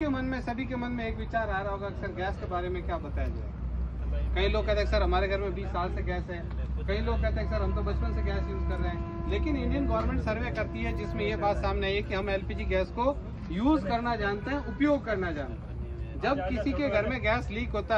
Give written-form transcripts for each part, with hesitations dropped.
सभी के मन में एक विचार आ रहा होगा अक्सर गैस के बारे में क्या बताया जाए। कई लोग कहते हैं सर हमारे घर में 20 साल से गैस है, कई लोग कहते हैं सर हम तो बचपन से गैस यूज कर रहे हैं। लेकिन इंडियन गवर्नमेंट सर्वे करती है जिसमें ये बात सामने आई है कि हम एलपीजी गैस को यूज करना जानते हैं, उपयोग करना जानते हैं। जब किसी के घर में गैस लीक होता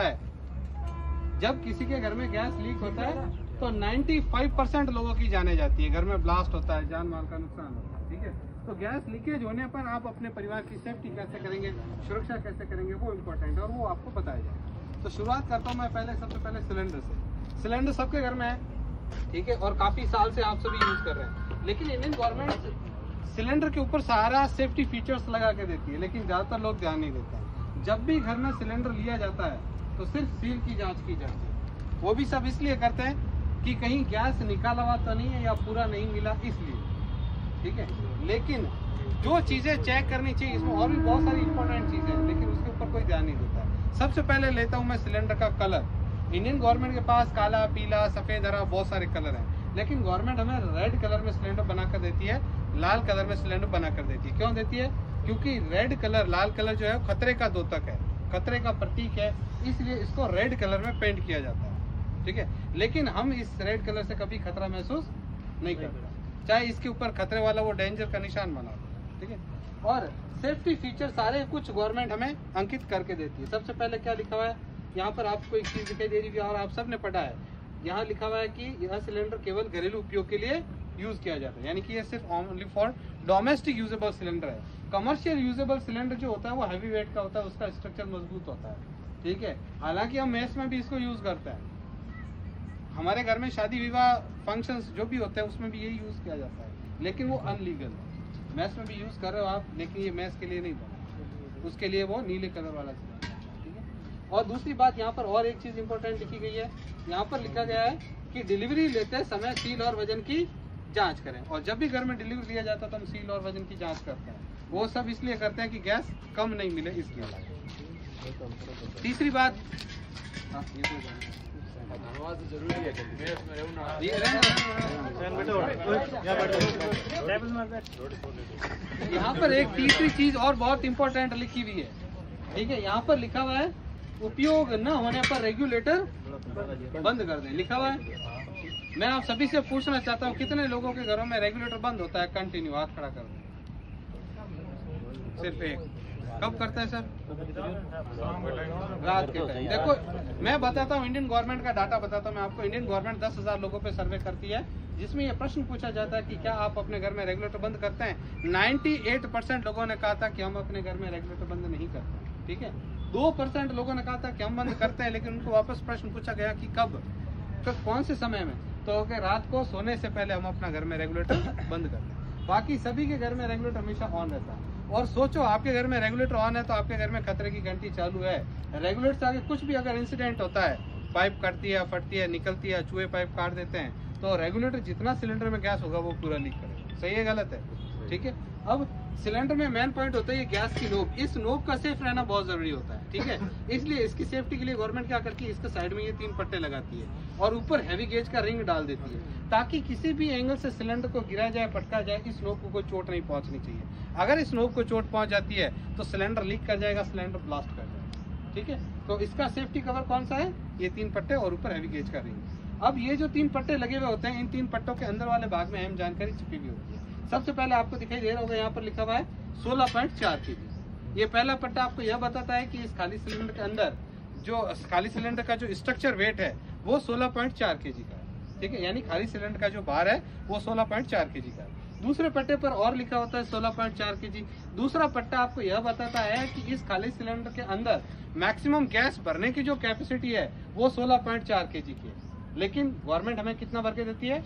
है, तो 95% लोगों की जाने जाती है, घर में ब्लास्ट होता है, जान माल का नुकसान होता है। ठीक है, तो गैस लीकेज होने पर आप अपने परिवार की सेफ्टी कैसे करेंगे, सुरक्षा कैसे करेंगे, वो इम्पोर्टेंट है और वो आपको बताया जाए। तो शुरुआत करता हूँ मैं सबसे पहले सिलेंडर से। सिलेंडर सबके घर में है, ठीक है, और काफी साल से आप सभी यूज कर रहे हैं। लेकिन इंडियन गवर्नमेंट सिलेंडर के ऊपर सारा सेफ्टी फीचर्स लगा के देती है, लेकिन ज्यादातर लोग ध्यान नहीं देते हैं। जब भी घर में सिलेंडर लिया जाता है तो सिर्फ सील की जाँच की जाती है। वो भी सब इसलिए करते हैं कि कहीं गैस निकाला हुआ तो नहीं है या पूरा नहीं मिला, इसलिए। ठीक है, लेकिन जो चीजें चेक करनी चाहिए, इसमें और भी बहुत सारी इंपॉर्टेंट चीजें हैं, लेकिन उसके ऊपर कोई ध्यान नहीं देता है। सबसे पहले लेता हूं मैं सिलेंडर का कलर। इंडियन गवर्नमेंट के पास काला, पीला, सफेद, हरा बहुत सारे कलर हैं, लेकिन गवर्नमेंट हमें रेड कलर में सिलेंडर बनाकर देती है, लाल कलर में सिलेंडर बनाकर देती है। क्यों देती है? क्योंकि रेड कलर, लाल कलर जो है खतरे का द्योतक है, खतरे का प्रतीक है, इसलिए इसको रेड कलर में पेंट किया जाता है। ठीक है, लेकिन हम इस रेड कलर से कभी खतरा महसूस नहीं करते, चाहे इसके ऊपर खतरे वाला वो डेंजर का निशान बना हो। ठीक है, और सेफ्टी फीचर सारे कुछ गवर्नमेंट हमें अंकित करके देती है। सबसे पहले क्या लिखा हुआ है यहाँ पर, आपको एक चीज दिखाई दे रही है और आप सबने पढ़ा है, यहाँ लिखा हुआ है कि यह सिलेंडर केवल घरेलू उपयोग के लिए यूज किया जाता है, यानी कि ये सिर्फ only for domestic usable cylinder है। कमर्शियल यूजेबल सिलेंडर जो होता है वो हैवी वेट का होता है, उसका स्ट्रक्चर मजबूत होता है। ठीक है, हालांकि हम मेस में भी इसको यूज करते हैं, हमारे घर में शादी विवाह फंक्शंस जो भी होते हैं उसमें भी यही यूज किया जाता है, लेकिन वो अनलीगल है। मैस में भी यूज कर रहे हो आप, लेकिन ये मैस के लिए नहीं बना, उसके लिए वो नीले कलर वाला सिलेंडर। ठीक है, और दूसरी बात यहाँ पर और एक चीज इंपॉर्टेंट लिखी गई है, यहाँ पर लिखा गया है कि डिलीवरी लेते समय सील और वजन की जाँच करें। और जब भी घर में डिलीवरी लिया जाता है तो हम सील और वजन की जाँच करते हैं। वो सब इसलिए करते हैं कि गैस कम नहीं मिले, इसलिए। तीसरी बात, यहाँ पर एक तीसरी चीज और बहुत इंपॉर्टेंट लिखी हुई है। ठीक है, यहाँ पर लिखा हुआ है उपयोग न होने पर रेगुलेटर बंद कर दें, लिखा हुआ है। मैं आप सभी से पूछना चाहता हूँ कितने लोगों के घरों में रेगुलेटर बंद होता है कंटिन्यू? हाथ खड़ा कर दें, सिर्फ एक। कब करता है सर? रात के टाइम। देखो मैं बताता हूँ, इंडियन गवर्नमेंट का डाटा बताता हूँ मैं आपको। इंडियन गवर्नमेंट 10,000 लोगों पे सर्वे करती है, जिसमें ये प्रश्न पूछा जाता है कि क्या आप अपने घर में रेगुलेटर बंद करते हैं। 98% लोगों ने कहा था कि हम अपने घर में रेगुलेटर बंद नहीं करते। ठीक है, 2% लोगों ने कहा था कि हम बंद करते हैं, लेकिन उनको वापस प्रश्न पूछा गया कि कब, तो कौन से समय में, तो रात को सोने से पहले हम अपना घर में रेगुलेटर बंद करते हैं। बाकी सभी के घर में रेगुलेटर हमेशा ऑन रहता है। और सोचो आपके घर में रेगुलेटर ऑन है तो आपके घर में खतरे की घंटी चालू है। रेगुलेटर से आगे कुछ भी अगर इंसिडेंट होता है, पाइप कटती है, फटती है, निकलती है, चूहे पाइप काट देते हैं, तो रेगुलेटर जितना सिलेंडर में गैस होगा वो पूरा लीक करेगा। सही है गलत है? ठीक है, अब सिलेंडर में मेन पॉइंट होता है ये गैस की नोब। इस नोब का सेफ रहना बहुत जरूरी होता है। ठीक है, इसलिए इसकी सेफ्टी के लिए गवर्नमेंट क्या करती है, इसके साइड में ये 3 पट्टे लगाती है और ऊपर हैवी गेज का रिंग डाल देती है, ताकि किसी भी एंगल से सिलेंडर को गिरा जाए, पटका जाए, इस नोब को कोई चोट नहीं पहुंचनी चाहिए। अगर इस नोब को चोट पहुंच जाती है तो सिलेंडर लीक कर जाएगा, सिलेंडर ब्लास्ट कर जाएगा। ठीक है, तो इसका सेफ्टी कवर कौन सा है? ये 3 पट्टे और ऊपर हैवी गेज का रिंग। अब ये जो 3 पट्टे लगे हुए होते हैं, इन 3 पट्टों के अंदर वाले भाग में अहम जानकारी छिपी हुई होती है। सबसे पहले आपको दिखाई दे रहा होगा, यहाँ पर लिखा हुआ है 16.4 kg। ये पहला पट्टा आपको यह बताता है कि इस खाली सिलेंडर के अंदर जो खाली सिलेंडर का जो स्ट्रक्चर वेट है वो 16.4 kg का है। ठीक है, यानी खाली सिलेंडर का जो भार है वो 16.4 kg का है। दूसरे पट्टे पर और लिखा होता है 16.4 kg। दूसरा पट्टा आपको यह बताता है कि इस खाली सिलेंडर के अंदर मैक्सिमम गैस भरने की जो कैपेसिटी है वो 16.4 kg की है, लेकिन गवर्नमेंट हमें कितना भर के देती है?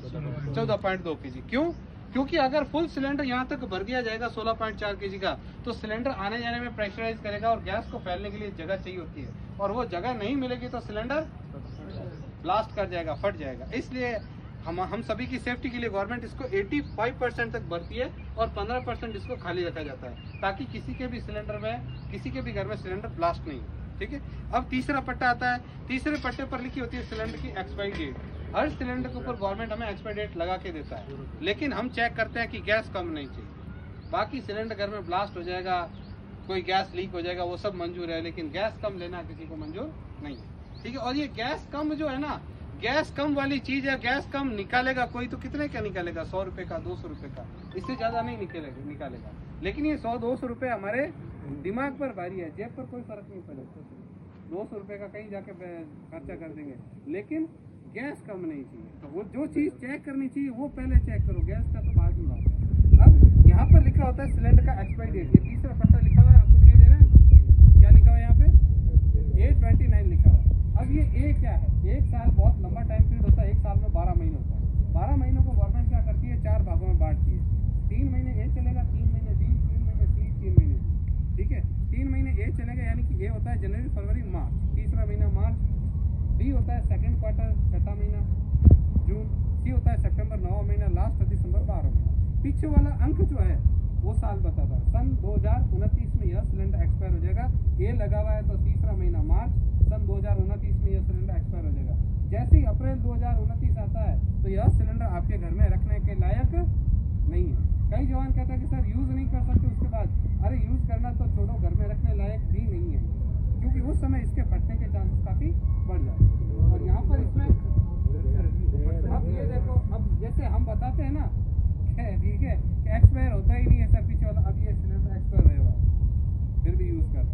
14.2 kg। क्यों? क्योंकि अगर फुल सिलेंडर यहाँ तक भर दिया जाएगा 16.4 kg का, तो सिलेंडर आने जाने में प्रेशराइज करेगा और गैस को फैलने के लिए जगह चाहिए होती है, और वो जगह नहीं मिलेगी तो सिलेंडर ब्लास्ट कर जाएगा, फट जाएगा। इसलिए हम सभी की सेफ्टी के लिए गवर्नमेंट इसको 85% तक भरती है और 15% इसको खाली रखा जाता है, ताकि किसी के भी सिलेंडर में, किसी के भी घर में सिलेंडर ब्लास्ट नहीं हो। ठीक है, अब तीसरा पट्टा आता है। तीसरे पट्टे पर लिखी होती है सिलेंडर की एक्सपायरी डेट। हर सिलेंडर के ऊपर गवर्नमेंट हमें एक्सपायरी डेट लगा के देता है, लेकिन हम चेक करते हैं कि गैस कम नहीं चाहिए। बाकी सिलेंडर घर में ब्लास्ट हो जाएगा, कोई गैस लीक हो जाएगा, वो सब मंजूर है, लेकिन गैस कम लेना किसी को मंजूर नहीं है। ठीक है, और ये गैस कम जो है ना, गैस कम वाली चीज है, गैस कम निकालेगा कोई तो कितने का निकालेगा, 100 रुपए का, 200 रुपए का, इससे ज्यादा नहीं निकालेगा। लेकिन ये 100-200 रुपए हमारे दिमाग पर भारी है, जेब पर कोई फर्क नहीं पड़ेगा। 200 रुपए का कहीं जाके खर्चा कर देंगे, लेकिन गैस कम नहीं चाहिए। तो वो जो चीज चेक करनी चाहिए वो पहले चेक करो, गैस का तो बाद में बात है। अब यहाँ पर लिखा होता है सिलेंडर का एक्सपायरी डेट, ये तीसरा पट्टा लिखा हुआ है, आपको दिखाई दे रहा है क्या लिखा हुआ है यहाँ पे, 8/29 लिखा हुआ है। अब ये ए क्या है, 1 साल बहुत लंबा टाइम पीरियड होता है, 1 साल में 12 महीने होता है। 12 महीनों को गवर्नमेंट क्या करती है, 4 भागों में बांटती है। 3 महीने ए चलेगा, 3 महीने बी, 3 महीने सी, 3 महीने डी। ठीक है, 3 महीने ए चलेगा, यानी कि ए होता है जनवरी, फरवरी, मार्च, तीसरा महीना मार्च। बी होता है सेकंड क्वार्टर, छठा महीना जून। सी होता है सितंबर, 9वां महीना। लास्ट है दिसंबर, 12वां महीना। पीछे वाला अंक जो है वो साल बताता है। सन 2029 में यह सिलेंडर एक्सपायर हो जाएगा। ए लगा हुआ है तो तीसरा महीना मार्च, सन 2029 में यह सिलेंडर एक्सपायर हो जाएगा। जैसे ही अप्रैल 2029 आता है तो यह सिलेंडर आपके घर में रखने के लायक नहीं है। कई जवान कहता है कि सर यूज नहीं कर सकते उसके बाद। अरे यूज करना तो छोड़ो, घर में रखने लायक भी नहीं है, क्योंकि उस समय इसके फटने के चांसेस काफी बढ़ जाते हैं। और यहाँ पर इसमें अब ये देखो, अब जैसे हम बताते हैं ना, ठीक है, एक्सपायर होता ही नहीं है सर पीछे वाला, अब ये सिलेंडर एक्सपायर हुआ फिर भी यूज कर,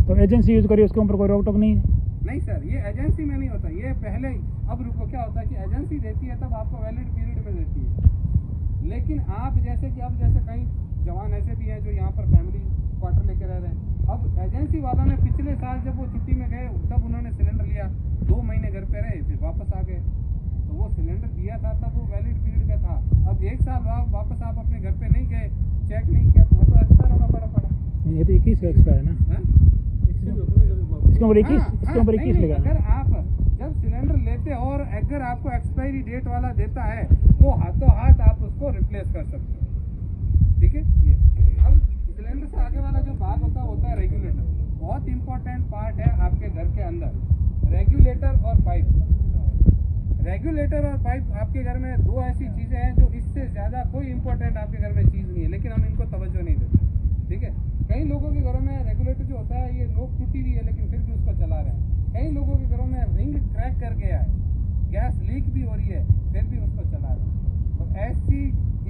तो एजेंसी यूज करिए, उसके ऊपर कोई रोक टोक नहीं है? नहीं सर, ये एजेंसी में नहीं होता, ये पहले। अब रुको, क्या होता है कि एजेंसी देती है तब आपको वैलिड पीरियड में देती है, लेकिन आप जैसे कि अब जैसे कई जवान ऐसे भी हैं जो यहाँ पर फैमिली क्वार्टर लेके रह रहे हैं। अब एजेंसी वालों ने पिछले साल जब वो छुट्टी में गए तब उन्होंने सिलेंडर लिया, 2 महीने घर पे रहे, फिर वापस आ गए, तो वो सिलेंडर दिया था तब वो वैलिड पीरियड का था। अब 1 साल बाद वापस आप अपने घर पे नहीं गए, चेक नहीं किया, तो वो तो एक्सपायर होना पड़ा। ये तो 21 का एक्सपायर है ना, इसके ऊपर 21 लगा। अगर आप जब सिलेंडर लेते हो और अगर आपको एक्सपायरी डेट वाला देता है तो हाथों हाथ आप उसको रिप्लेस कर सकते हो। ठीक है, ये अब सिलेंडर से आगे वाला जो भाग होता है रेगुलेटर। बहुत इंपॉर्टेंट पार्ट है आपके घर के अंदर, रेगुलेटर और पाइप। रेगुलेटर और पाइप आपके घर में 2 ऐसी चीजें हैं जो इससे ज्यादा कोई इंपॉर्टेंट आपके घर में चीज नहीं है, लेकिन हम इनको तवज्जो नहीं देते। ठीक है, कई लोगों के घरों में रेगुलेटर जो होता है ये नोक टूटी हुई है लेकिन फिर भी उसको चला रहे हैं। कई लोगों के घरों में रिंग क्रैक कर गया है, गैस लीक भी हो रही है, फिर भी उसको चला रहे हैं। तो ऐसी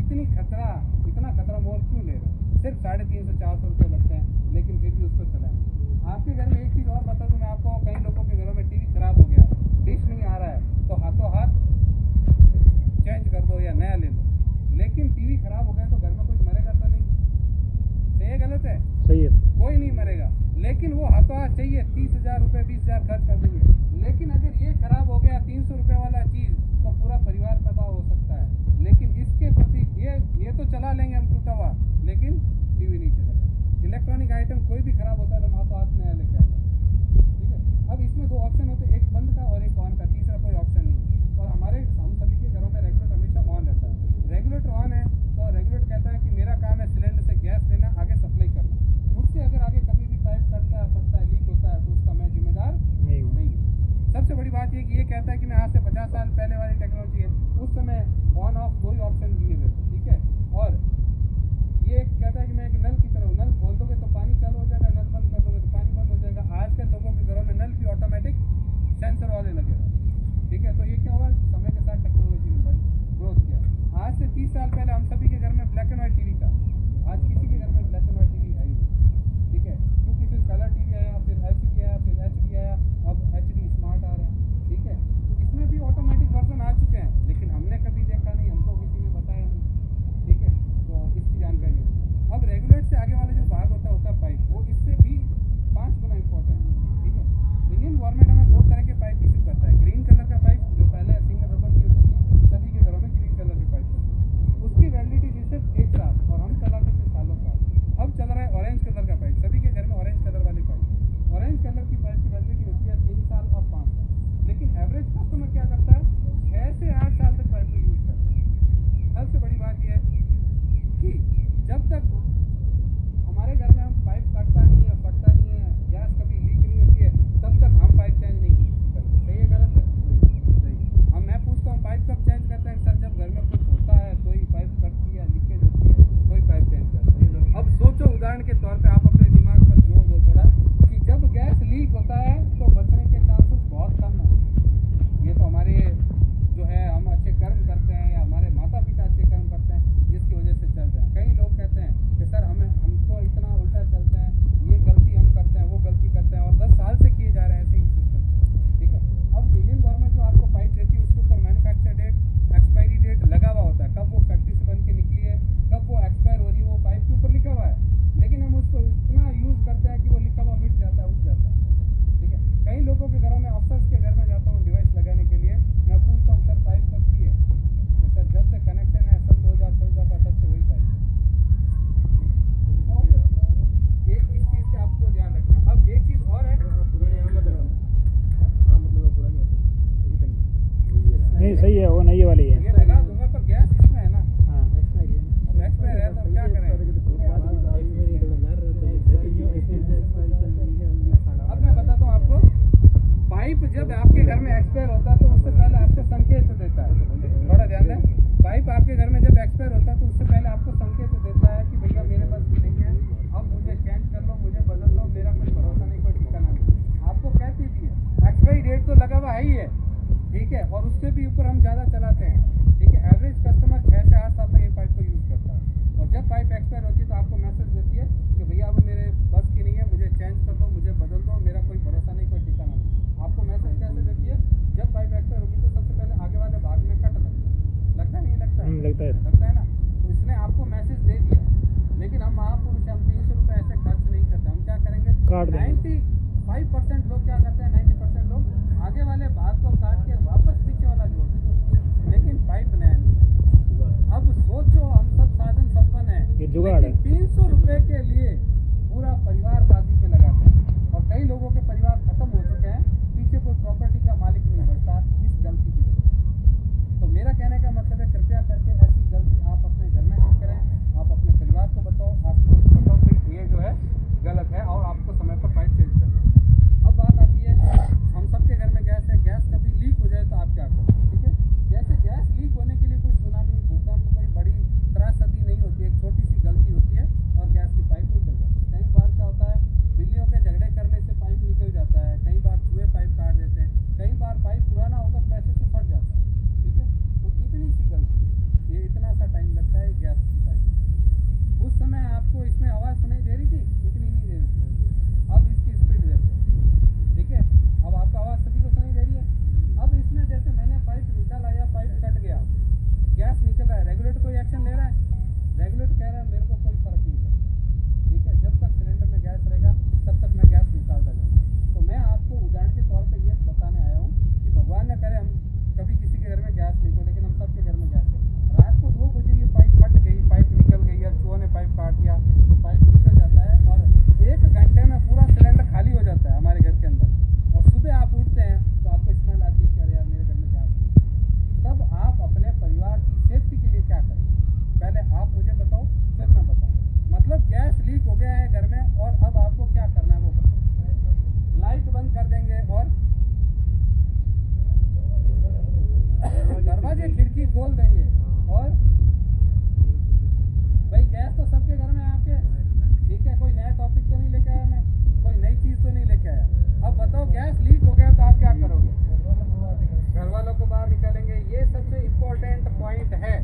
इतना खतरा मोल क्यों ले रहे हैं? सिर्फ 350-400 रुपये लगते हैं, लेकिन फिर भी उसको चलाएं। आपके घर में एक चीज़ और बता दूं मैं आपको, कई लोगों के घरों में टीवी खराब हो गया, डिश नहीं आ रहा है, तो हाथों हाथ चेंज कर दो या नया ले लो। लेकिन टीवी खराब हो गया तो घर में कोई मरेगा तो नहीं, सही है गलत है? सही है, कोई नहीं मरेगा, लेकिन वो हाथों हाथ चाहिए, 30,000 रुपये 20,000 खर्च कर देंगे। लेकिन अगर ये खराब हो गया 300 रुपये वाला चीज, तो पूरा परिवार तबाह हो सकता है। लेकिन इसके प्रति ये तो चला लेंगे हम टूटा हुआ, लेकिन टीवी नहीं चलेगा। इलेक्ट्रॉनिक आइटम कोई भी खराब होता है तो हाथों हाथ नया लेके आता है। ठीक है, अब इसमें 2 ऑप्शन होते हैं, एक बंद का और एक ऑन का, तीसरा कोई ऑप्शन नहीं है। और हम सभी के घरों में रेगुलेटर हमेशा ऑन रहता है। रेगुलेटर ऑन है तो रेगुलेटर कहता है कि मेरा काम है सिलेंडर से गैस लेना, आगे सप्लाई करना। मुझसे अगर आगे कभी भी पाइप फटता है, लीक होता है, तो उसका मैं जिम्मेदार नहीं हूँ। सबसे बड़ी बात ये कि ये कहता है कि मैं आज से 50 साल पहले वाली टेक्नोलॉजी है, उस समय ऑन ऑफ 2 ही ऑप्शन दिए हुए थे। ठीक है, और ये कहता है कि मैं एक नल की तरह हूँ, नल खोल दोगे तो पानी चालू हो जाएगा, नल बंद कर दोगे तो पानी बंद हो जाएगा। आजकल लोगों के घरों में नल भी ऑटोमेटिक सेंसर वाले लगे हैं। ठीक है, तो ये क्या हुआ, समय के साथ टेक्नोलॉजी ने ग्रोथ किया। आज से 30 साल पहले हम सभी के घर में ब्लैक एंड व्हाइट टीवी था, आज किसी के घर में ब्लैक एंड व्हाइट टीवी है ही नहीं। ठीक है, क्योंकि फिर कलर टीवी आया, फिर LCD आया, फिर HD आया, अब HD स्मार्ट आ रहे हैं। ठीक है, तो इसमें भी ऑटोमेटिक वर्जन आ चुके हैं, लेकिन हमने कभी देखा नहीं, हमको किसी ने बताया नहीं। ठीक है, तो जब आपके घर में एक्सपायर होता है तो उससे पहले आपको संकेत देता है, थोड़ा ध्यान दें। पाइप आपके घर में जब एक्सपायर होता है तो उससे पहले आपको संकेत देता है कि भैया मेरे पास नहीं है, अब मुझे चेंज कर लो, मुझे बदल दो, मेरा कोई भरोसा नहीं, कोई ठिकाना नहीं। आपको कहती भी है, एक्सपायरी डेट तो लगा हुआ है ही है, ठीक है, और उससे भी ऊपर हम ज़्यादा चलाते हैं, ठीक है। एवरेज कस्टमर 6 से 8 साल तक ये पाइप को यूज़ करता है, और जब पाइप एक्सपायर होती है तो आपको मैसेज देती है कि भैया अब मेरे बस की नहीं है, मुझे चेंज कर दो, मुझे बदल दो, मेरा कोई भरोसा नहीं, कोई ठिकाना नहीं। आपको मैसेज कैसे देती है? जब पाइप एक्सपायर होगी तो सबसे पहले आगे वाले भाग में कट लगता है, नहीं लगता है? लगता है ना। तो इसने आपको मैसेज दे दिया, लेकिन हम महापुरुष, हम 300 रुपये ऐसे खर्च नहीं करते। हम क्या करेंगे? 95% लोग क्या करते हैं, 90% लोग आगे वाले भाग को काट के वापस पीछे वाला जोड़ देते हैं, लेकिन पाइप नया नहीं है। अब सोचो, हम सब साधन संपन्न है, लेकिन 300 रुपये के लिए पूरा परिवार बाजी पे लगाते हैं, और कई लोगों के परिवार खत्म हो चुके हैं, पीछे कोई प्रॉपर्टी का मालिक नहीं बचता इस गलती की वजह से। तो मेरा कहने का मतलब है, कृपया करके ऐसी गलती आप अपने घर में नहीं करें। आप अपने परिवार को बताओ, आपको बताओ कि ये जो है गलत है, और आपको समय पर पाइप चेंज करना है। अब बात आती है, हम सबके घर में गैस है, गैस कभी लीक हो जाए तो आप क्या करें? ठीक है, जैसे गैस लीक होने के लिए कोई सुनामी, भूकंप, कोई बड़ी त्रासदी नहीं होती, एक छोटी सी गलती होती है और गैस की पाइप निकल जाती है। कई बार क्या होता है, बिल्लियों के झगड़े करने से पाइप निकल जाता है, कई बार चूहे पाइप काट देते हैं, कई बार पाइप पुराना होकर प्रेशर से फट जाता है, ठीक है। तो इतनी सी गलती है, ये इतना सा टाइम लगता है गैस की पाइप। उस समय आपको इसमें आवाज़ सुनाई दे रही थी, इतनी नहीं दे रही थी, अब इसकी स्पीड देखो, ठीक है। अब आपका आवाज़ सभी को सुनाई दे रही है। अब इसमें जैसे मैंने पाइप निकाला या पाइप कट गया, गैस निकल रहा है, रेगुलेटर कोई एक्शन ले रहा है? रेगुलेटर कह रहा है मेरे को कोई फर्क नहीं पड़ता, ठीक है, जब तक सिलेंडर में गैस रहेगा तब तक मैं गैस निकालता जाऊँगा। तो मैं आपको उदाहरण के तौर पे ये बताने आया हूँ कि भगवान न करे हम कभी किसी के घर में गैस नहीं हो, लेकिन हम सबके घर में गैस है। रात को 2 बजे ये पाइप फट गई, पाइप निकल गई, या चूहों ने पाइप काट दिया तो पाइप निकल जाता है, और 1 घंटे में पूरा सिलेंडर खाली हो जाता है हमारे घर के अंदर। और सुबह आप उठते हैं तो आपको स्मेल आती है कि अरे यार मेरे घर में गैस नहीं। तब आप अपने परिवार की सेफ्टी के लिए क्या करेंगे? पहले आप मुझे बताओ, फिर मैं बताऊँगा। मतलब गैस लीक हो गया है घर में, और अब आपको क्या करना है वो बताओ। लाइट बंद कर देंगे और दरवाजे खिड़की खोल देंगे, और भाई गैस तो सबके घर में है आपके, ठीक है, कोई नया टॉपिक तो नहीं लेके आया मैं, कोई नई चीज़ तो नहीं लेके आया। अब बताओ गैस लीक हो गया तो आप क्या करोगे? घर वालों को बाहर निकालेंगे। ये सबसे इम्पोर्टेंट पॉइंट है,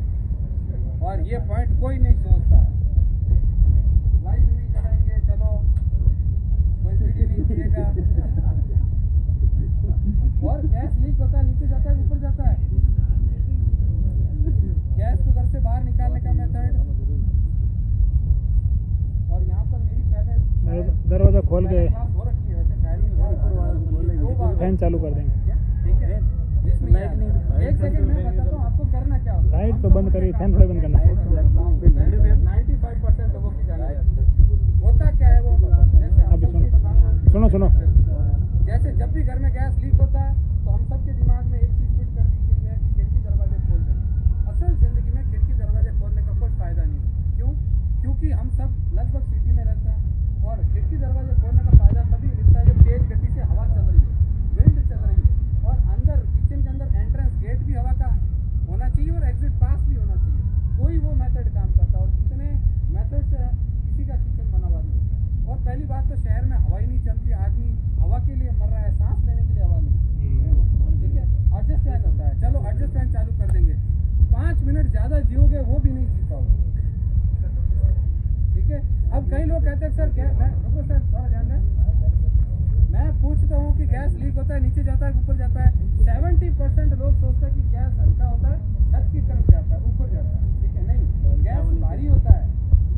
और ये पॉइंट कोई नहीं सोचता। लाइट नहीं जलाएंगे, चलो कोई वीडियो नहीं दिएगा, और गैस लीक होता है, नीचे जाता है, ऊपर जाता है। गैस को घर से बाहर निकालने का मेथड, और यहाँ पर मेरी पहले दरवाजा खोल के हो रखी है, वैसे शायरी नहीं, फैन चालू कर देंगे, ठीक है। जिसमें लाइट नहीं, एक सेकंड मैं बताता हूँ आपको करना क्या होता है। लाइट तो बंद करिए, फैन थोड़ा बंद करना है। 95% लोगों की जाने होता क्या है वो बताओ। अभी सुनो जैसे जब भी घर में गैस लीक होता है तो हम सबके दिमाग में एक चीज़ फिट कर दी गई है कि खिड़की दरवाजे खोल देना। असल ज़िंदगी में खिड़की दरवाजे खोलने का कोई फ़ायदा नहीं। क्यों? क्योंकि हम सब लगभग सिटी में रहते हैं, और खिड़की दरवाजे खोलने का फ़ायदा तभी मिलता है जब तेज़ गति से हवा चल रही है, विंड चल रही है, और अंदर किचन के अंदर एंट्रेंस गेट भी हवा का होना चाहिए और एग्जिट पास भी होना चाहिए। कोई वो मेथड काम करता है, और इतने मेथड से किसी का किचन बना हुआ नहीं होता। और पहली बात तो शहर में हवा ही नहीं चलती, आदमी हवा के लिए मर रहा है, सांस लेने के लिए हवा नहीं, ठीक है। एडजस्ट फैन होता है, चलो एडजस्ट फैन चालू कर देंगे, 5 मिनट ज़्यादा जियोगे वो भी नहीं जी पाओगे, ठीक है। अब कई लोग कहते हैं सर क्या, मैं रुको सर थोड़ा ध्यान दें, मैं पूछता हूँ कि गैस लीक होता है, नीचे जाता है ऊपर जाता है? 70% लोग सोचते हैं कि गैस हल्का होता है, छत की तरफ जाता है, ऊपर जाता है, ठीक है। नहीं, गैस भारी होता है,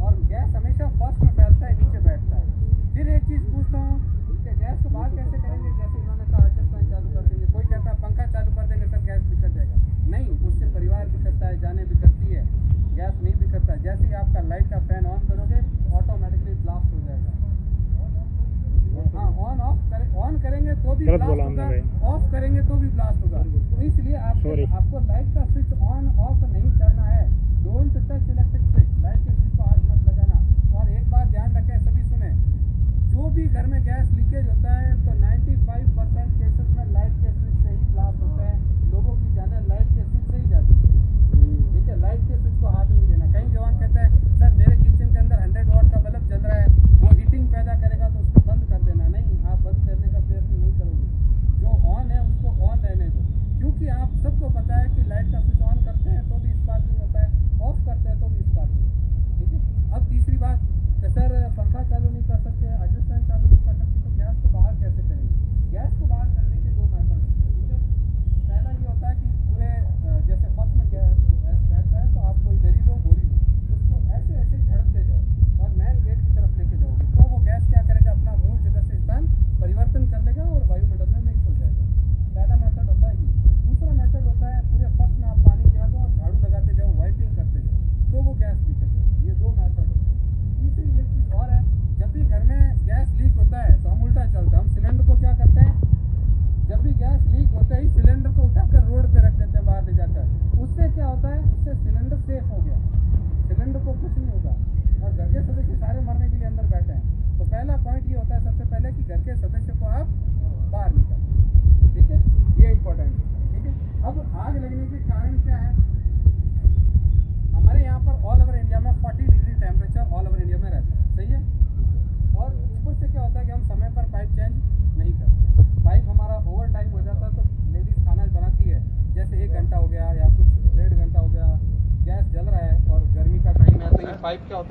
और गैस हमेशा फर्स्ट में फैलता है, नीचे बैठता है। फिर एक चीज़ पूछता हूँ कि गैस को बाहर कैसे करेंगे? जैसे इन्होंने कहा एडजस्ट फैन चालू कर देंगे, कोई कहता है पंखा चालू कर देंगे सर गैस बिखर जाएगा। नहीं, उससे परिवार बिखरता है, जाने बिखरती है, गैस नहीं बिखरता। जैसे ही आपका लाइट का फैन ऑन करोगे ऑटोमेटिकली ब्लास्ट हो जाएगा। हाँ, ऑन करेंगे तो भी ब्लास्ट होगा, ऑफ करेंगे तो भी ब्लास्ट होगा। तो इसलिए आपको लाइट का स्विच ऑन ऑफ नहीं करना है। Don't touch electric switch, light के स्विच को हाथ मत लगाना। और एक बात ध्यान रखें, सभी सुने, जो भी घर में गैस लीकेज होता है तो 95% केसेस में लाइट के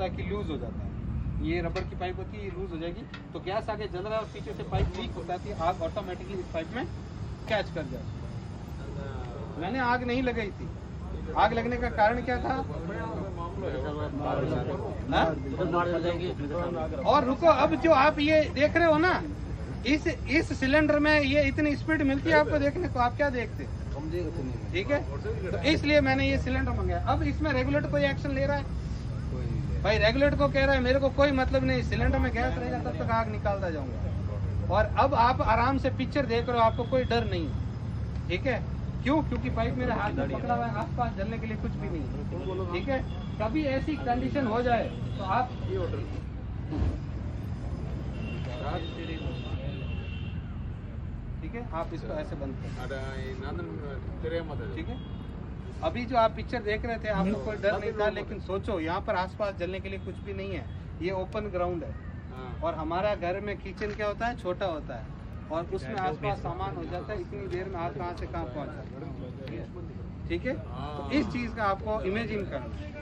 है कि लूज हो जाता है। ये रबर की पाइप होती है, ये लूज हो जाएगी तो गैस आगे जल रहा है और पीछे से पाइप लीक होता है, आग ऑटोमेटिकली इस पाइप में कैच कर जाती। मैंने आग नहीं लगाई थी। आग लगने का कारण क्या था? और रुको, अब जो आप ये देख रहे हो ना, इस सिलेंडर में ये इतनी स्पीड मिलती है आपको देखने को, आप क्या देखते? ठीक है, तो इसलिए मैंने ये सिलेंडर मंगाया। अब इसमें रेगुलेटर कोई एक्शन ले रहा है? भाई रेगुलेटर को कह रहा है मेरे को कोई मतलब नहीं, सिलेंडर में गैस रहेगा तब तक आग निकालता जाऊंगा। और अब आप आराम से पिक्चर देख रहे हो, आपको कोई डर नहीं है। ठीक है, क्यों? क्योंकि पाइप मेरे हाथ में पकड़ा हुआ है, आसपास जलने के लिए कुछ भी नहीं। ठीक है, कभी ऐसी कंडीशन हो जाए तो आप ठीक है, आप इसको ऐसे बंद करें। ठीक है, अभी जो आप पिक्चर देख रहे थे आपको कोई डर नहीं था, लेकिन सोचो यहाँ पर आसपास जलने के लिए कुछ भी नहीं है, ये ओपन ग्राउंड है। और हमारा घर में किचन क्या होता है? छोटा होता है और उसमें आसपास सामान हो जाता है, इतनी देर में आग कहाँ से कहाँ पहुँच जाता है। ठीक है, तो इस चीज़ का आपको इमेजिन करना है।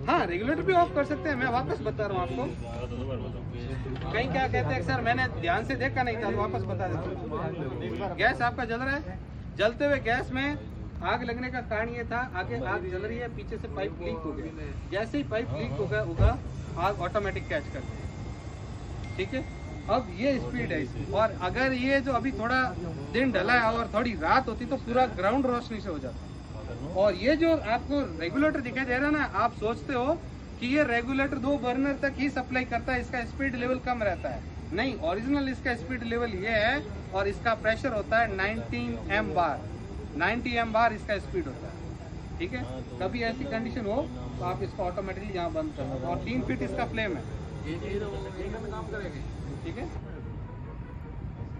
हाँ, रेगुलेटर भी ऑफ कर सकते हैं, मैं वापस बता रहा हूँ आपको। कहीं क्या कहते हैं सर मैंने ध्यान से देखा नहीं था, वापस बता देता हूँ। गैस आपका जल रहा है, जलते हुए गैस में आग लगने का कारण ये था, आगे आग जल रही है, पीछे से पाइप लीक हो गया। जैसे ही पाइप लीक होगा आग ऑटोमेटिक कैच कर देगी। ठीक है, अब ये स्पीड है इसकी। और अगर ये जो अभी थोड़ा दिन ढला है और थोड़ी रात होती तो पूरा ग्राउंड रोशनी से हो जाता। और ये जो आपको रेगुलेटर दिखाई दे रहा है ना, आप सोचते हो कि ये रेगुलेटर 2 बर्नर तक ही सप्लाई करता है, इसका स्पीड लेवल कम रहता है। नहीं, ओरिजिनल इसका स्पीड लेवल ये है और इसका प्रेशर होता है 19 एम बार। 90 एम बार इसका स्पीड होता है। ठीक है, कभी ऐसी कंडीशन हो तो आप इसको ऑटोमेटिकली यहाँ बंद कर दो। और 3 फीट इसका फ्लेम है। ठीक है,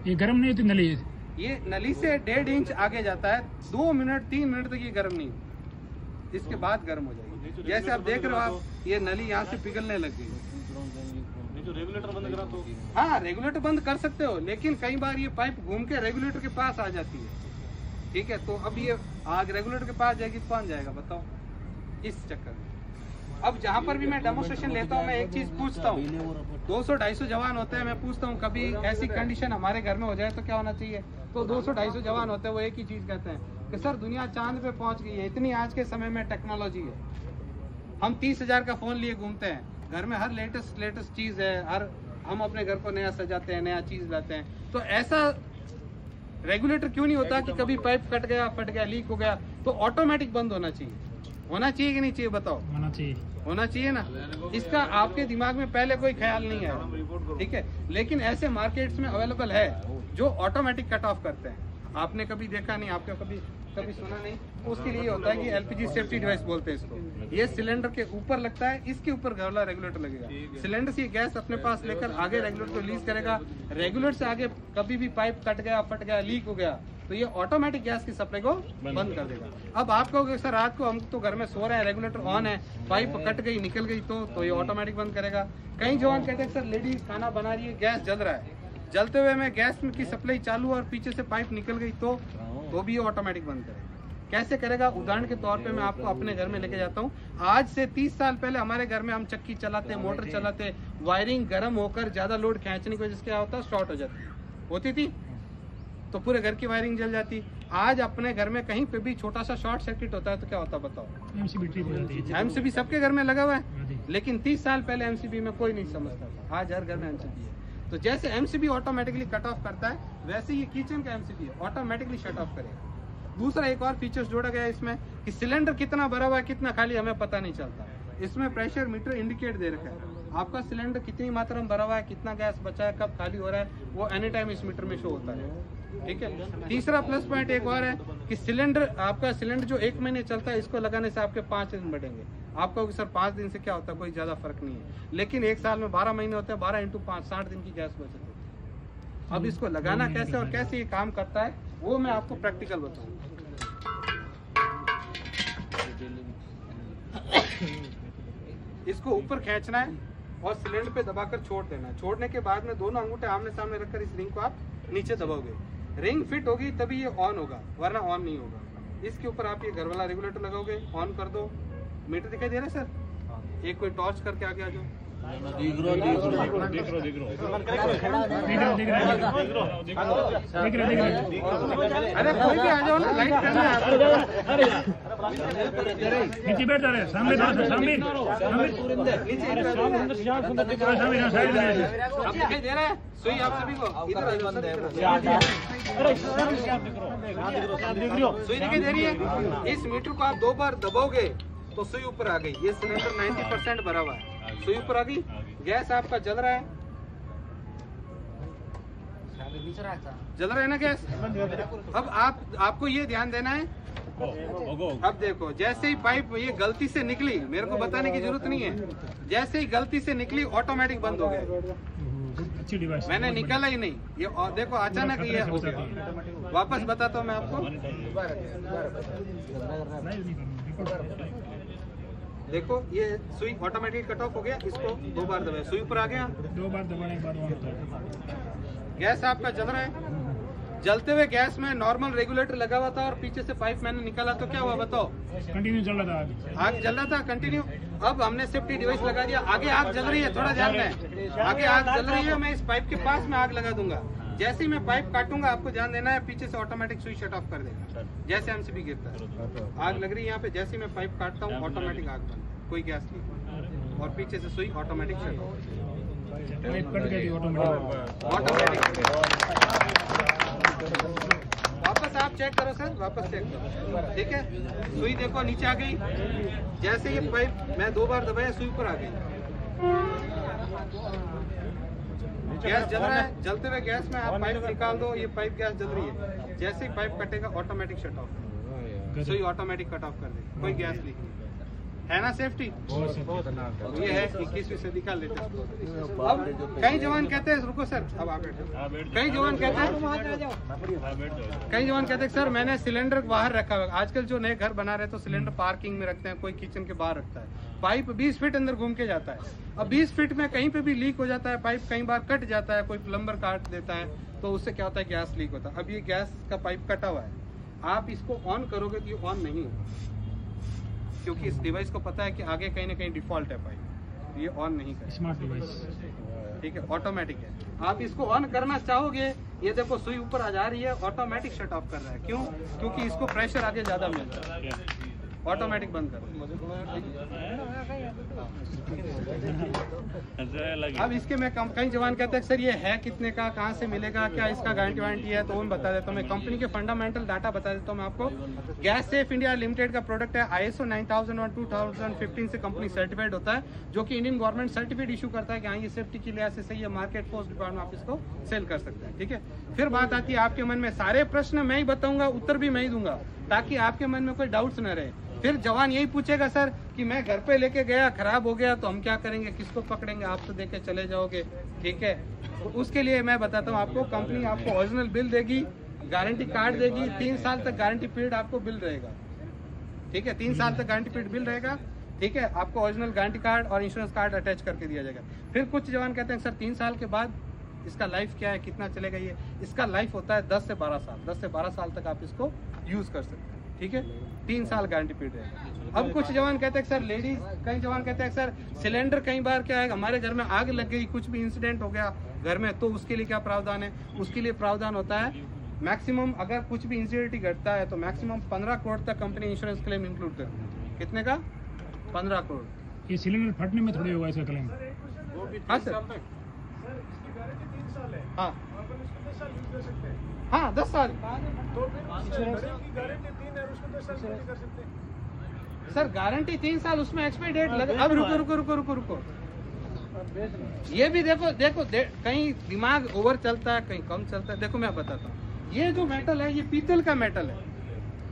ये गर्म नहीं होती नली? ये नली से 1.5 इंच आगे जाता है, 2 मिनट 3 मिनट तक ये गर्म नहीं, इसके बाद गर्म हो जाएगी। जैसे आप देख रहे हो, आप ये नली यहाँ से पिघलने लग गई। रेगुलेटर बंद करा तो हाँ, रेगुलेटर बंद कर सकते हो, लेकिन कई बार ये पाइप घूम के रेगुलेटर के पास आ जाती है। ठीक है, तो अब ये आग रेगुलेटर के पास जाएगी तो कौन जाएगा बताओ, इस चक्कर में। अब जहाँ पर भी मैं डेमोस्ट्रेशन लेता हूँ, मैं एक चीज पूछता हूँ, 200-250 जवान होते हैं, मैं पूछता हूँ कभी ऐसी कंडीशन हमारे घर में हो जाए तो क्या होना चाहिए? तो 200-250 जवान होते हैं, वो एक ही चीज कहते हैं कि सर दुनिया चांद पे पहुंच गई है, इतनी आज के समय में टेक्नोलॉजी है, हम 30,000 का फोन लिए घूमते हैं, घर में हर लेटेस्ट चीज है, हर हम अपने घर को नया सजाते हैं, नया चीज लाते हैं। तो ऐसा रेगुलेटर क्यों नहीं होता कि कभी पाइप कट गया, फट गया, लीक हो गया तो ऑटोमेटिक बंद होना चाहिए? होना चाहिए कि नहीं चाहिए बताओ? होना चाहिए, होना चाहिए ना। इसका आपके दिमाग में पहले कोई ख्याल नहीं है। ठीक है, लेकिन ऐसे मार्केट्स में अवेलेबल है जो ऑटोमेटिक कट ऑफ करते हैं। आपने कभी देखा नहीं, आपने कभी सुना नहीं? उसके लिए होता है कि एलपीजी सेफ्टी डिवाइस बोलते हैं इसको। ये सिलेंडर के ऊपर लगता है, इसके ऊपर वाला रेगुलेटर लगेगा। सिलेंडर से गैस अपने पास लेकर आगे रेगुलेटर को रिलीज करेगा। रेगुलेटर से आगे कभी भी पाइप कट गया, फट गया, लीक हो गया तो ये ऑटोमेटिक गैस की सप्लाई को बंद कर देगा। अब आप कहोगे सर रात को हम तो घर में सो रहे हैं, रेगुलेटर ऑन है, पाइप कट गई, निकल गई तो ये ऑटोमेटिक बंद करेगा। कई जवान कहते हैं सर लेडीज खाना बना रही है, गैस जल रहा है, जलते हुए में गैस की सप्लाई चालू और पीछे से पाइप निकल गई तो भी ये ऑटोमेटिक बंद करेगा। कैसे करेगा? उदाहरण के तौर पे मैं आपको अपने घर में लेके जाता हूँ। आज से 30 साल पहले हमारे घर में हम चक्की चलाते, मोटर चलाते, वायरिंग गर्म होकर ज्यादा लोड खींचने की वजह से क्या होता है, शॉर्ट हो जाती होती थी तो पूरे घर की वायरिंग जल जाती। आज अपने घर में कहीं पे भी छोटा सा शॉर्ट सर्किट होता है तो क्या होता है बताओ? एमसीबी सबके घर में लगा हुआ है, लेकिन 30 साल पहले एमसीबी में कोई नहीं समझता था, आज हर घर में एमसीबी है। तो जैसे एमसीबी ऑटोमेटिकली कट ऑफ करता है, वैसे ये किचन का एमसीबी है, ऑटोमेटिकली शट ऑफ करेगा। दूसरा एक और फीचर्स जोड़ा गया है इसमें कि सिलेंडर कितना भरा हुआ है, कितना खाली, हमें पता नहीं चलता। इसमें प्रेशर मीटर इंडिकेट दे रखा है, आपका सिलेंडर कितनी मात्रा में भरा हुआ है, कितना गैस बचा है, कब खाली हो रहा है, वो एनी टाइम इस मीटर में शो होता है। ठीक है, तीसरा प्लस पॉइंट एक और है कि आपका सिलेंडर जो 1 महीने चलता है, इसको लगाने से आपके 5 दिन बढ़ेंगे। आप कहोगे सर 5 दिन से क्या होता है, कोई ज्यादा फर्क नहीं है, लेकिन 1 साल में 12 महीने होते हैं, 12 × 5 60 दिन की गैस बचत होती है। अब इसको लगाना कैसे और कैसे ये काम करता है वो मैं आपको प्रैक्टिकल बताऊंगा। इसको ऊपर खींचना है और सिलेंडर पे दबाकर छोड़ देना है। छोड़ने के बाद में दोनों अंगूठे आमने सामने रखकर इस रिंग को आप नीचे दबाओगे। रिंग फिट होगी तभी ये ऑन होगा, वरना ऑन नहीं होगा। इसके ऊपर आप ये घर वाला रेगुलेटर लगाओगे, ऑन कर दो, मीटर दिखाई दे रहा है सर? एक कोई टॉर्च करके आगे आ जाओ। दिख रहा अरे कोई भी आ जाओ ना, लाइट करना है आपको। नीचे बैठ जा रहे, सामने सामने नीचे आप दिखाई दे रहा है सुई आप सभी को? इधर आ जाओ सर, सुई दिखाई दे रही है? इस मीटर को आप 2 बार दबाओगे तो सुई ऊपर आ गई। ये सिलेंडर 90% भरा हुआ है, सुई ऊपर आ गई। गैस आपका जल रहा है, जल रहा है ना गैस? अब आपको ये ध्यान देना है। अब देखो, जैसे ही पाइप ये गलती से निकली, मेरे को बताने की जरूरत नहीं है, जैसे ही गलती से निकली ऑटोमेटिक बंद हो गया। अच्छी डिवाइस, मैंने निकाला ही नहीं, ये देखो अचानक ये हो गया। वापस बताता हूँ मैं आपको, देखो ये सुई ऑटोमेटिक कट ऑफ हो गया। इसको 2 बार दबाए, सुई ऊपर आ गया, 2 बार दबाने के बाद गैस आपका जल रहा है। जलते हुए गैस में नॉर्मल रेगुलेटर लगा हुआ था और पीछे से पाइप मैंने निकाला तो क्या हुआ बताओ? कंटिन्यू चल रहा था, आग जल रहा था कंटिन्यू। अब हमने सेफ्टी डिवाइस लगा दिया, आगे आग जल रही है, थोड़ा ध्यान दें, आगे आग जल रही है, मैं इस पाइप के पास में आग लगा दूंगा। जैसे ही मैं पाइप काटूंगा आपको ध्यान देना है, पीछे से ऑटोमेटिक स्विच शट ऑफ कर देगा, जैसे एमसीबी गिरता है। आग लग रही है यहाँ पे, जैसे ही मैं पाइप काटता हूँ ऑटोमेटिक आग बंद, कोई गैस नहीं, और पीछे से सुई ऑटोमेटिक शट ऑफ, ऑटोमेटिक। वापस आप चेक करो सर, वापस चेक करो, ठीक है? सुई देखो नीचे आ गई, जैसे ये पाइप मैं 2 बार दबाया सुई ऊपर आ गई। गैस जल रहा है, जलते हुए गैस में आप पाइप निकाल दो, ये पाइप गैस जल रही है, जैसे ही पाइप कटेगा ऑटोमेटिक शट ऑफ, सुई ऑटोमेटिक कट ऑफ कर देगा, कोई गैस लीक नहीं है ना। सेफ्टी ये है 21वीं सदी का लेटेस्ट। अब कई जवान कहते हैं, रुको सर, अब आप बैठो। कई जवान कहते हैं सर मैंने सिलेंडर बाहर रखा हुआ। आजकल जो नए घर बना रहे हैं तो सिलेंडर पार्किंग में रखते हैं, कोई किचन के बाहर रखता है। पाइप 20 फीट अंदर घूम के जाता है। अब 20 फीट में कहीं पे भी लीक हो जाता है, पाइप कई बार कट जाता है, कोई प्लम्बर काट देता है, तो उससे क्या होता है, गैस लीक होता है। अब ये गैस का पाइप कटा हुआ है, आप इसको ऑन करोगे तो ये ऑन नहीं होगा, क्योंकि इस डिवाइस को पता है कि आगे कहीं ना कहीं डिफॉल्ट है पाइप, ये ऑन नहीं करेगा। स्मार्ट डिवाइस, ठीक है, ऑटोमेटिक है। आप इसको ऑन करना चाहोगे, ये देखो सुई ऊपर आ जा रही है, ऑटोमेटिक शट ऑफ कर रहा है। क्यों? क्योंकि इसको प्रेशर आगे ज्यादा मिल रहा है, ऑटोमेटिक बंद कर। अब इसके मैं कई जवान कहते हैं सर ये है कितने का, कहाँ से मिलेगा, क्या इसका गारंटी वारंटी है, तो वो बता देता हूँ मैं। कंपनी के फंडामेंटल डाटा बता देता हूँ मैं आपको। गैस सेफ इंडिया लिमिटेड का प्रोडक्ट है, ISO 9001 2015 से कंपनी सर्टिफाइड होता है, जो कि इंडियन गवर्नमेंट सर्टिफिकेट इशू करता है कि हाँ ये सेफ्टी के लिहाज से सही है, मार्केट फोर्स डिपार्टमेंट आप इसको सेल कर सकते हैं, ठीक है। फिर बात आती है आपके मन में, सारे प्रश्न मैं ही बताऊंगा, उत्तर भी मैं ही दूंगा, ताकि आपके मन में कोई डाउट्स न रहे। फिर जवान यही पूछेगा सर कि मैं घर पे लेके गया, खराब हो गया तो हम क्या करेंगे, किसको पकड़ेंगे, आप तो देके चले जाओगे, ठीक है। तो उसके लिए मैं बताता हूँ आपको, कंपनी आपको ओरिजिनल बिल देगी, गारंटी कार्ड देगी, 3 साल तक गारंटी पीरियड आपको बिल रहेगा, ठीक है, 3 साल तक गारंटी पीरियड बिल रहेगा, ठीक है। आपको ओरिजिनल गारंटी कार्ड और इंश्योरेंस कार्ड अटैच करके दिया जाएगा। फिर कुछ जवान कहते हैं सर 3 साल के बाद इसका लाइफ क्या है, कितना चलेगा ये? इसका लाइफ होता है 10 से 12 साल, 10 से 12 साल तक आप इसको यूज कर सकते हैं, ठीक है। 3 साल गारंटी पीरियड है। अब कुछ जवान कहते हैं सर, लेडीज कई जवान कहते हैं सर सिलेंडर कई बार क्या है, हमारे घर में आग लग गई, कुछ भी इंसिडेंट हो गया घर में, तो उसके लिए क्या प्रावधान है? उसके लिए प्रावधान होता है मैक्सिमम, अगर कुछ भी इंसिडेंट घटता है तो मैक्सिमम 15 करोड़ तक कंपनी इंश्योरेंस क्लेम इंक्लूड करती है। कितने का? 15 करोड़। ये सिलेंडर फटने में थोड़ी होगा इसका क्लेम? हाँ सर, हाँ हाँ 10 साल। सर गारंटी 3 साल, उसमें एक्सपायरी डेट लगे। अब रुको रुको रुको रुको रुको, ये भी देखो कहीं दिमाग ओवर चलता है, कहीं कम चलता है। देखो मैं बताता हूँ, ये जो मेटल है ये पीतल का मेटल है,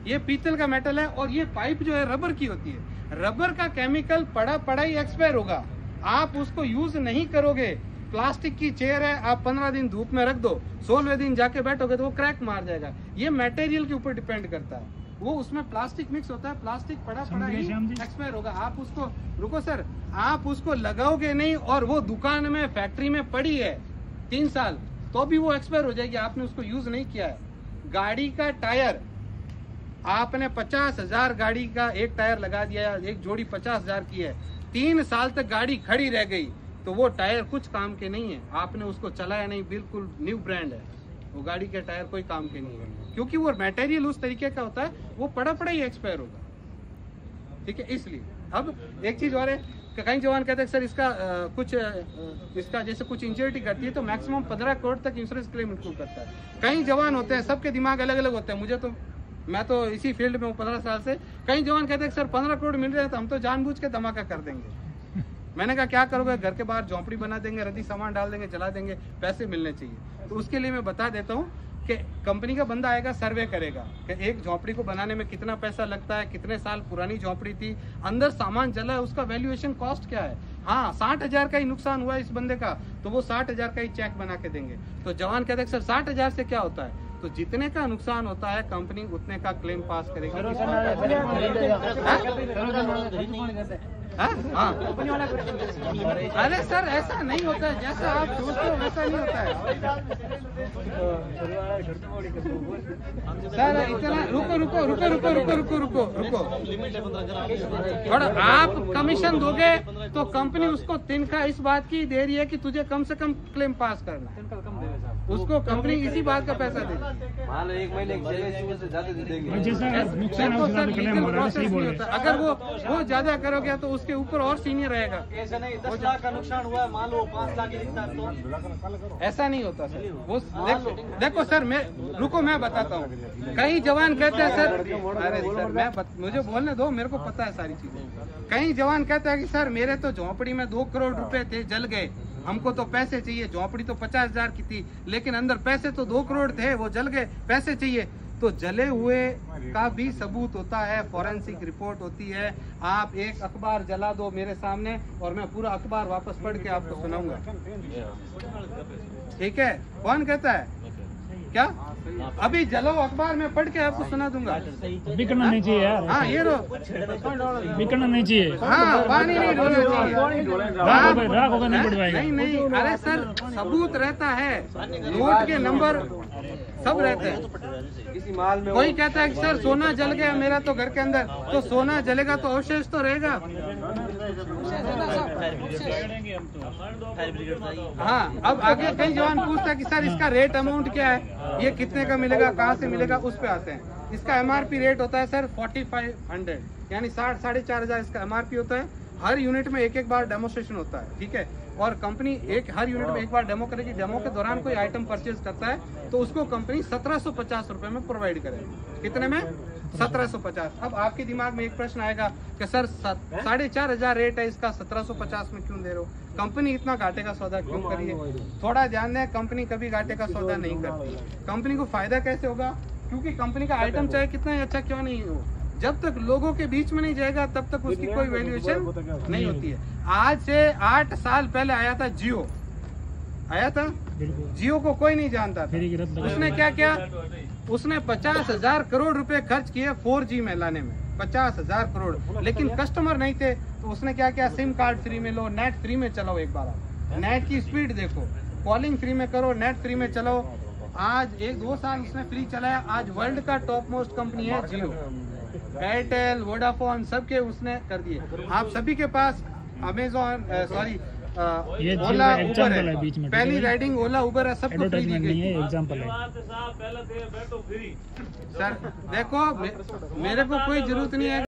ये पीतल का मेटल है, और ये पाइप जो है रबर की होती है। रबर का केमिकल पड़ा ही एक्सपायर होगा, आप उसको यूज नहीं करोगे। प्लास्टिक की चेयर है, आप 15 दिन धूप में रख दो, 16वें दिन जाके बैठोगे तो वो क्रैक मार जाएगा। ये मटेरियल के ऊपर डिपेंड करता है, वो उसमें प्लास्टिक मिक्स होता है, प्लास्टिक पड़ा ही एक्सपायर होगा। आप उसको, रुको सर, आप उसको लगाओगे नहीं और वो दुकान में फैक्ट्री में पड़ी है 3 साल, तो भी वो एक्सपायर हो जाएगी, आपने उसको यूज नहीं किया है। गाड़ी का टायर आपने 50,000 गाड़ी का एक टायर लगा दिया, एक जोड़ी 50,000 की है, 3 साल तक गाड़ी खड़ी रह गई, तो वो टायर कुछ काम के नहीं है, आपने उसको चलाया नहीं, बिल्कुल न्यू ब्रांड है, वो गाड़ी के टायर कोई काम के नहीं है, क्योंकि वो मटेरियल उस तरीके का होता है, वो पड़ा पड़ा ही एक्सपायर होगा। ठीक है, इसलिए अब एक चीज और है, कई जवान कहते हैं सर इसका इसका जैसे कुछ इंश्योरिटी करती है तो मैक्सिमम 15 करोड़ तक इंश्योरेंस क्लेम इंक्लूड करता है। कई जवान होते हैं, सबके दिमाग अलग अलग होते हैं, मैं तो इसी फील्ड में हूँ 15 साल से। कई जवान कहते हैं सर 15 करोड़ मिल रहे हैं तो हम तो जानबूझ के धमाका कर देंगे। मैंने कहा क्या करोगे, घर के बाहर झोंपड़ी बना देंगे, रद्दी सामान डाल देंगे, जला देंगे, पैसे मिलने चाहिए। तो उसके लिए मैं बता देता हूँ कि कंपनी का बंदा आएगा, सर्वे करेगा कि एक झोंपड़ी को बनाने में कितना पैसा लगता है, कितने साल पुरानी झोंपड़ी थी, अंदर सामान जला है, उसका वैल्यूएशन कॉस्ट क्या है। हाँ 60,000 का ही नुकसान हुआ है इस बंदे का, तो वो 60,000 का ही चेक बना के देंगे। तो जवान कहते हैं सर 60,000 से क्या होता है, तो जितने का नुकसान होता है कंपनी उतने का क्लेम पास करेगी। हाँ अरे सर ऐसा नहीं होता है, जैसा आप सोचते हो वैसा नहीं होता है सर। इतना रुको थोड़ा, आप कमीशन दोगे तो कंपनी उसको तिनका इस बात की दे रही है कि तुझे कम से कम क्लेम पास करना है, उसको कंपनी इसी बात का पैसा देगी। मान लो 1 महीने से ज्यादा दे देंगे। अगर वो ज्यादा करोगे तो उसके ऊपर और सीनियर रहेगा। ऐसा नहीं 10 लाख का नुकसान हुआ है, मान लो 5 लाख तो ऐसा नहीं होता सर। वो देखो सर, मैं बताता हूँ। कई जवान कहते हैं सर, अरे सर मुझे बोलने दो, मेरे को पता है सारी चीजें। कई जवान कहते हैं कि सर मेरे तो झोंपड़ी में 2 करोड़ रुपए थे, जल गए, हमको तो पैसे चाहिए। झोंपड़ी तो 50,000 की थी, लेकिन अंदर पैसे तो 2 करोड़ थे, वो जल गए, पैसे चाहिए। तो जले हुए का भी सबूत होता है, फॉरेंसिक रिपोर्ट होती है। आप एक अखबार जला दो मेरे सामने और मैं पूरा अखबार वापस पढ़ के आपको सुनाऊंगा। ठीक है, कौन कहता है क्या? अभी जलो अखबार में पढ़ के आपको सुना दूंगा। बिकना नहीं चाहिए यार। हाँ ये रो, बिकना नहीं चाहिए। हाँ पानी नहीं डोलना चाहिए, राख होगा नहीं बढ़वाएगा। नहीं अरे सर सबूत रहता है, नोट के नंबर सब रहते हैं। किसी माल में कोई कहता है कि सर सोना जल गया मेरा तो घर के अंदर, तो सोना जलेगा तो अवशेष तो रहेगा। हाँ अब आगे कई जवान पूछता है कि सर इसका रेट अमाउंट क्या है, ये कितने का मिलेगा, कहाँ से मिलेगा, उस पे आते हैं। इसका MRP रेट होता है सर 4500, यानी 4,500 इसका MRP होता है। हर यूनिट में एक बार डेमोस्ट्रेशन होता है, ठीक है। और कंपनी हर यूनिट में एक बार डेमो करेगी। डेमो के दौरान कोई आइटम परचेज करता है तो उसको कंपनी 1750 रुपए में प्रोवाइड करेगी। कितने में? 1750। अब आपके दिमाग में एक प्रश्न आएगा कि सर 4,500 रेट है इसका, 1750 में क्यों दे रहे हो? कंपनी इतना घाटे का सौदा क्यों करिए? थोड़ा ध्यान दें, कंपनी कभी घाटे का सौदा नहीं करती। कंपनी को फायदा कैसे होगा? क्योंकि कंपनी का आइटम चाहे कितना ही अच्छा क्यों नहीं हो, जब तक लोगों के बीच में नहीं जाएगा तब तक उसकी कोई वैल्यूएशन नहीं होती है। आज से 8 साल पहले आया था जियो, आया था। जियो को कोई नहीं जानता था। उसने क्या किया? उसने 50,000 करोड़ रुपए खर्च किए 4G में लाने में, 50,000 करोड़। लेकिन कस्टमर नहीं थे तो उसने क्या किया? सिम कार्ड फ्री में लो, नेट फ्री में चलाओ। एक बार आप नेट की स्पीड देखो, कॉलिंग फ्री में करो, नेट फ्री में चलाओ। आज 1-2 साल उसने फ्री चलाया। आज वर्ल्ड का टॉप मोस्ट कंपनी है जियो। एयरटेल, वोडाफोन सबके उसने कर दिए। आप सभी के पास अमेजोन ओला उबर है, पहली राइडिंग ओला उबर है, सबको फ्री दी गई। एग्जांपल है सर देखो मेरे को कोई जरूरत नहीं है